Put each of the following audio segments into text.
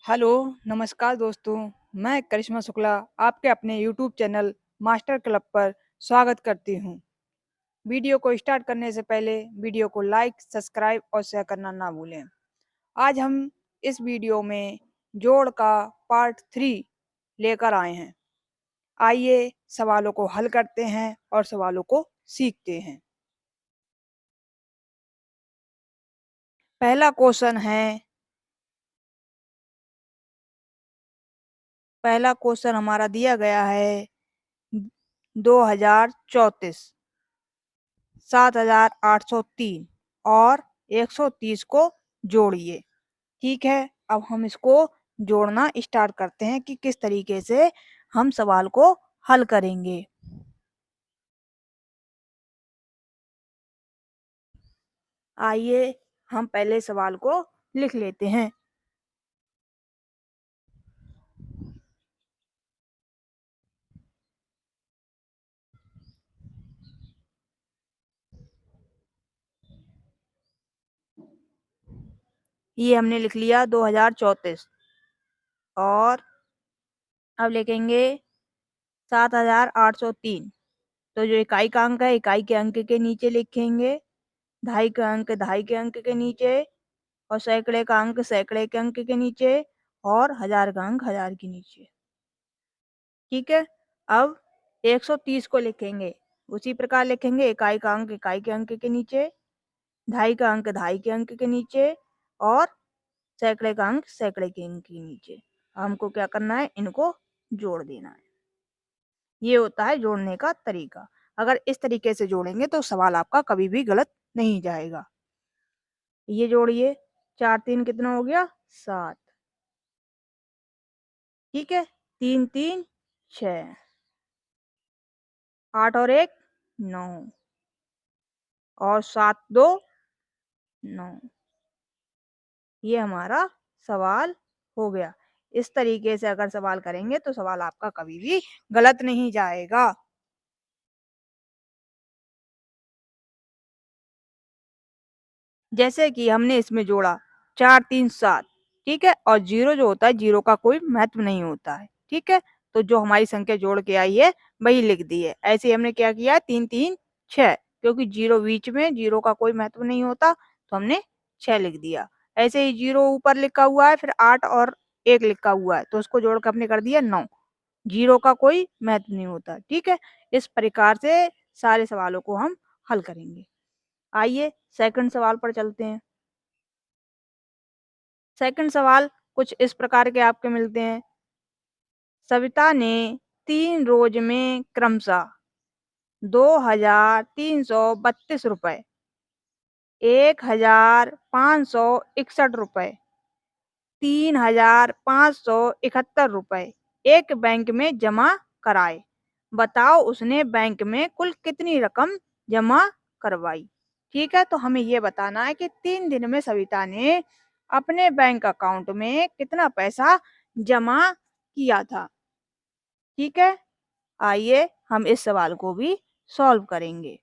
Hello, नमस्कार दोस्तों। मैं करिश्मा शुक्ला आपके अपने यूट्यूब चैनल मास्टर क्लब पर स्वागत करती हूँ। वीडियो को स्टार्ट करने से पहले वीडियो को लाइक, सब्सक्राइब और शेयर करना ना भूलें। आज हम इस वीडियो में जोड़ का पार्ट 3 लेकर आए हैं। आइए सवालों को हल करते हैं और सवालों को सीखते हैं। पहला क्वेश्चन है पहला क्वेश्चन हमारा दिया गया है 2034 7,803 और 130 को जोड़िए। ठीक है, अब हम इसको जोड़ना स्टार्ट करते हैं कि किस तरीके से हम सवाल को हल करेंगे। आइए हम पहले सवाल को लिख लेते हैं। ये हमने लिख लिया 2034 और अब लिखेंगे 7,803। तो जो इकाई का अंक है इकाई के अंक के नीचे लिखेंगे, दहाई का अंक दहाई के अंक के नीचे और सैकड़े का अंक सैकड़े के अंक के नीचे और हजार का अंक हजार के नीचे। ठीक है, अब 130 को लिखेंगे। उसी प्रकार लिखेंगे इकाई का अंक इकाई के अंक के नीचे, दहाई का अंक दहाई के अंक के नीचे और सैकड़े का अंक सैकड़े के अंक के नीचे। हमको क्या करना है, इनको जोड़ देना है। ये होता है जोड़ने का तरीका। अगर इस तरीके से जोड़ेंगे तो सवाल आपका कभी भी गलत नहीं जाएगा। ये जोड़िए, 4 3 कितना हो गया 7। ठीक है, 3 3 6, 8 और 1 9 और 7 2 9। ये हमारा सवाल हो गया। इस तरीके से अगर सवाल करेंगे तो सवाल आपका कभी भी गलत नहीं जाएगा। जैसे कि हमने इसमें जोड़ा 4 3 7। ठीक है, और जीरो जो होता है जीरो का कोई महत्व नहीं होता है। ठीक है, तो जो हमारी संख्या जोड़ के आई है वही लिख दी है। ऐसे ही हमने क्या किया 3 3 6, क्योंकि जीरो बीच में जीरो का कोई महत्व नहीं होता तो हमने 6 लिख दिया। ऐसे ही जीरो ऊपर लिखा हुआ है, फिर 8 और 1 लिखा हुआ है तो उसको जोड़ के हमने कर दिया 9। जीरो का कोई महत्व नहीं होता। ठीक है, इस प्रकार से सारे सवालों को हम हल करेंगे। आइए सेकंड सवाल पर चलते हैं। सेकंड सवाल कुछ इस प्रकार के आपके मिलते हैं। सविता ने 3 रोज में क्रमशः 2,332 रुपए, 1,561 रुपए, 3,571 रुपए एक बैंक में जमा कराए। बताओ उसने बैंक में कुल कितनी रकम जमा करवाई। ठीक है, तो हमें ये बताना है कि 3 दिन में सविता ने अपने बैंक अकाउंट में कितना पैसा जमा किया था। ठीक है, आइए हम इस सवाल को भी सॉल्व करेंगे।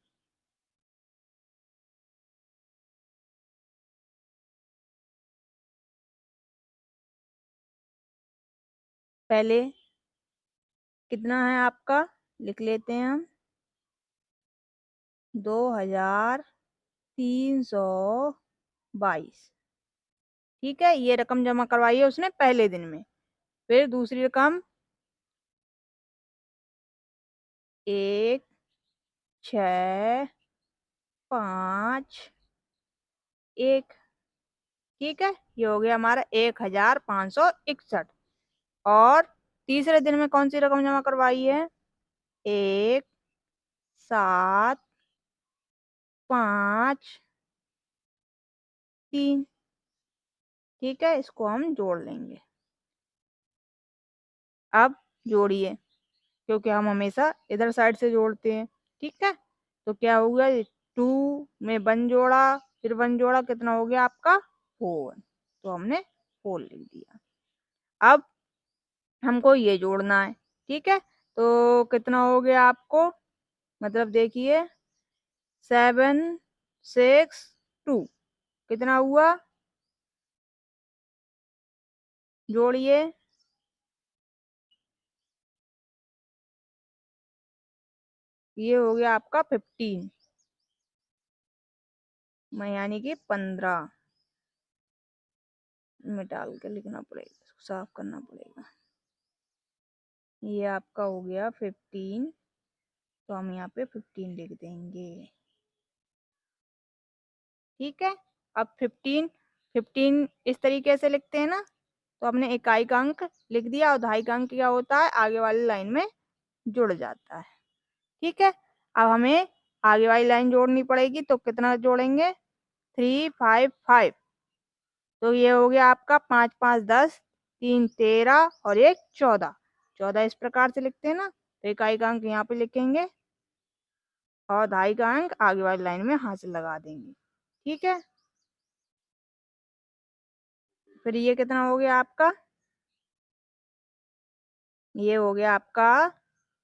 पहले कितना है आपका लिख लेते हैं हम, 2,322। ठीक है, ये रकम जमा करवाई है उसने पहले दिन में। फिर दूसरी रकम 1 6 5 1। ठीक है, ये हो गया हमारा 1,561। और तीसरे दिन में कौन सी रकम जमा करवाई है, 1 7 5 3। ठीक है, इसको हम जोड़ लेंगे। अब जोड़िए, क्योंकि हम हमेशा इधर साइड से जोड़ते हैं। ठीक है, तो क्या हुआ, 2 में 1 जोड़ा, फिर 1 जोड़ा, कितना हो गया आपका 4। तो हमने 4 लिख दिया। अब हमको ये जोड़ना है। ठीक है, तो कितना हो गया आपको, मतलब देखिए 7 6 2 कितना हुआ जोड़िए। ये हो गया आपका 15, यानी कि 15 में डाल के लिखना पड़ेगा, इसको साफ करना पड़ेगा। ये आपका हो गया 15, तो हम यहाँ पे 15 लिख देंगे। ठीक है। अब 15 इस तरीके से लिखते हैं ना, तो हमने इकाई का अंक लिख दिया और दहाई का अंक क्या होता है, आगे वाली लाइन में जुड़ जाता है। ठीक है। अब हमें आगे वाली लाइन जोड़नी पड़ेगी, तो कितना जोड़ेंगे, 3 5 5। तो ये हो गया आपका 5 5 10, 3 13 और 1 14। 14 इस प्रकार से लिखते हैं ना, तो इकाई का अंक यहाँ पे लिखेंगे और दहाई का अंक आगे वाली लाइन में हासिल लगा देंगे। ठीक है। फिर ये कितना हो गया आपका, ये हो गया आपका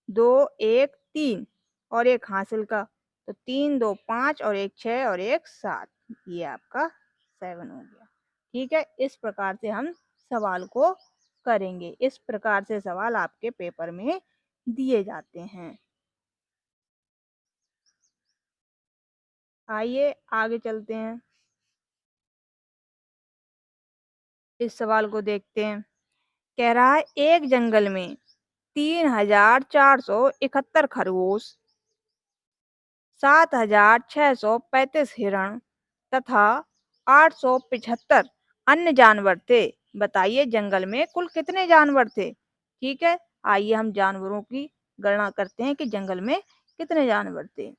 2 1 3 और एक हासिल का, तो 3 2 5 और एक 6 और एक 7, ये आपका 7 हो गया। ठीक है। इस प्रकार से हम सवाल को करेंगे। इस प्रकार से सवाल आपके पेपर में दिए जाते हैं। आइए आगे चलते हैं, इस सवाल को देखते हैं। कह रहा है एक जंगल में 3471 खरगोश, 7635 हिरण तथा 875 अन्य जानवर थे। बताइए जंगल में कुल कितने जानवर थे। ठीक है। आइए हम जानवरों की गणना करते हैं कि जंगल में कितने जानवर थे।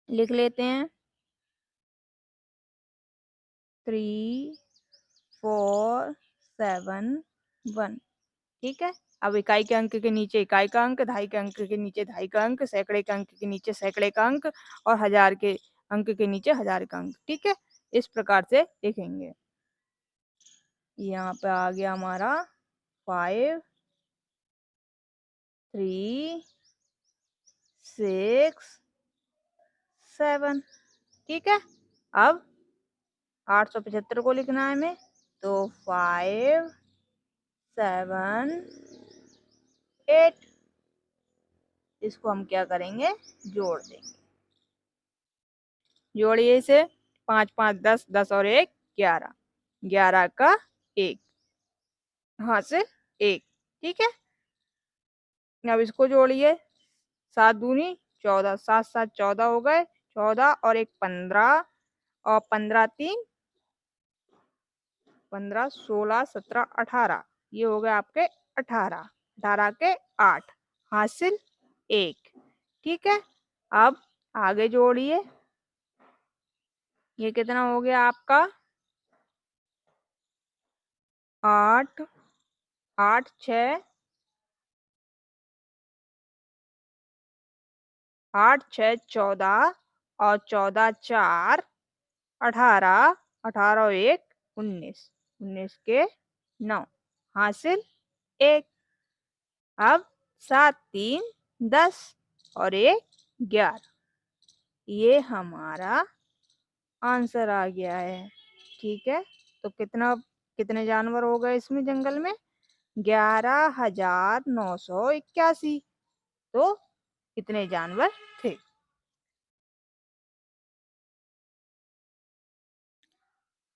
लिख लेते हैं 3 4 7 1। ठीक है। अब इकाई के अंक के नीचे इकाई का अंक, दहाई के अंक के नीचे दहाई का अंक, सैकड़े के अंक के नीचे सैकड़े का अंक और हजार के अंक के नीचे हजार का अंक। ठीक है। इस प्रकार से लिखेंगे। यहाँ पे आ गया हमारा 5 3 6 7। ठीक है। अब 875 को लिखना है हमें, तो 5 7 8, इसको हम क्या करेंगे, जोड़ देंगे। जोड़िए इसे, 5 5 10, 10 और 1 11, 11 का 1 हासिल 1। ठीक है। अब इसको जोड़िए, 7 दूनी 14, 7 7 14 हो गए, 14 और 1 15 और 15 3 15 16 17 18, ये हो गए आपके 18, 18 के 8 हासिल 1। ठीक है। अब आगे जोड़िए, ये कितना हो गया आपका, 8 8 6 8 6 14 और 14 4 18, 18 और 1 19, 19 के 9 हासिल 1। अब 7 3 10 और 1 11, ये हमारा आंसर आ गया है। ठीक है। तो कितने जानवर हो गए इसमें जंगल में, 11,981। तो कितने जानवर थे।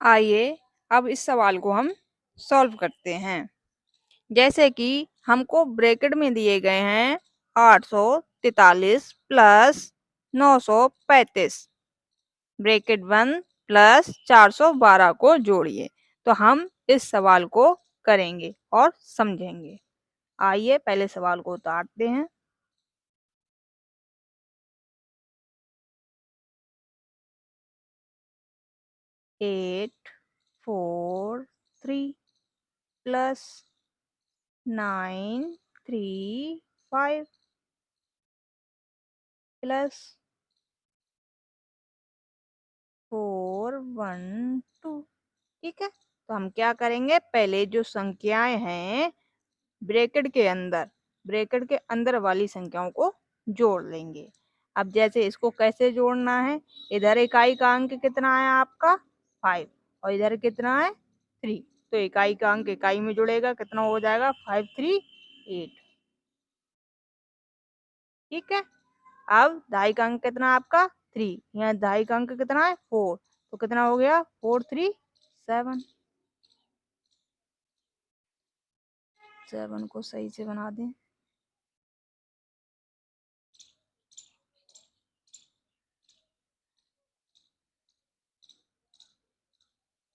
आइए अब इस सवाल को हम सॉल्व करते हैं। जैसे कि हमको ब्रैकेट में दिए गए हैं 843 प्लस 935, ब्रैकेट बंद, प्लस 412 को जोड़िए। तो हम इस सवाल को करेंगे और समझेंगे। आइए पहले सवाल को उतारते हैं। 843 प्लस 935 प्लस 412। ठीक है। तो हम क्या करेंगे, पहले जो संख्याएं हैं ब्रैकेट के अंदर वाली संख्याओं को जोड़ लेंगे। अब जैसे इसको कैसे जोड़ना है, इधर इकाई का अंक कितना है आपका 5 और इधर कितना है 3। तो इकाई का अंक इकाई में जुड़ेगा, कितना हो जाएगा 538। ठीक है। अब दहाई का अंक कितना है आपका 3, यहाँ दहाई का अंक कितना है 4, तो कितना हो गया 437। 7 को सही से बना दें।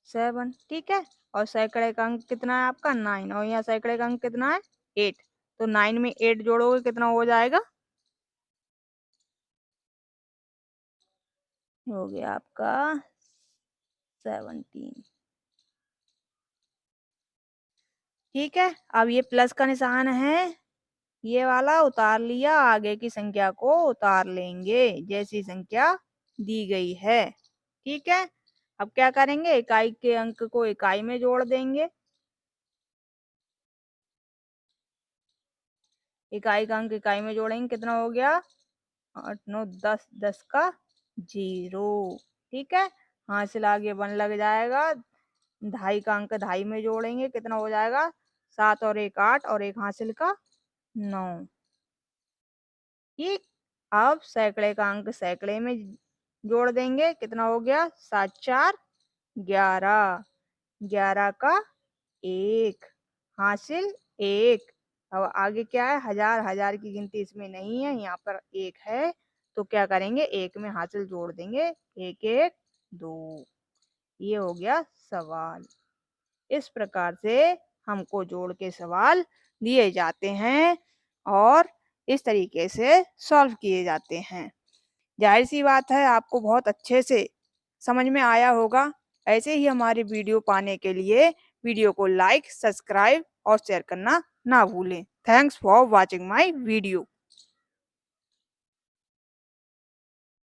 7, ठीक है। और सैकड़े का अंक कितना है आपका 9, और यहाँ सैकड़े का अंक कितना है 8। तो 9 में 8 जोड़ोगे कितना हो जाएगा, हो गया आपका 17। ठीक है। अब ये प्लस का निशान है, ये वाला उतार लिया, आगे की संख्या को उतार लेंगे जैसी संख्या दी गई है। ठीक है। अब क्या करेंगे, इकाई के अंक को इकाई में जोड़ देंगे। इकाई का अंक इकाई में जोड़ेंगे, कितना हो गया 8 9 10, 10 का 0। ठीक है। हासिल आगे 1 लग जाएगा। दहाई का अंक दहाई में जोड़ेंगे, कितना हो जाएगा 7 और 1 8, और एक हासिल का 9। ठीक। अब सैकड़े का अंक सैकड़े में जोड़ देंगे, कितना हो गया 7 4 11, 11 का 1, हासिल 1। अब आगे क्या है, हजार, हजार की गिनती इसमें नहीं है, यहाँ पर 1 है, तो क्या करेंगे 1 में हासिल जोड़ देंगे, 1 1 2। ये हो गया सवाल। इस प्रकार से हमको जोड़ के सवाल दिए जाते हैं और इस तरीके से सॉल्व किए जाते हैं। जाहिर सी बात है आपको बहुत अच्छे से समझ में आया होगा। ऐसे ही हमारे वीडियो पाने के लिए वीडियो को लाइक, सब्सक्राइब और शेयर करना ना भूलें। Thanks for watching my video.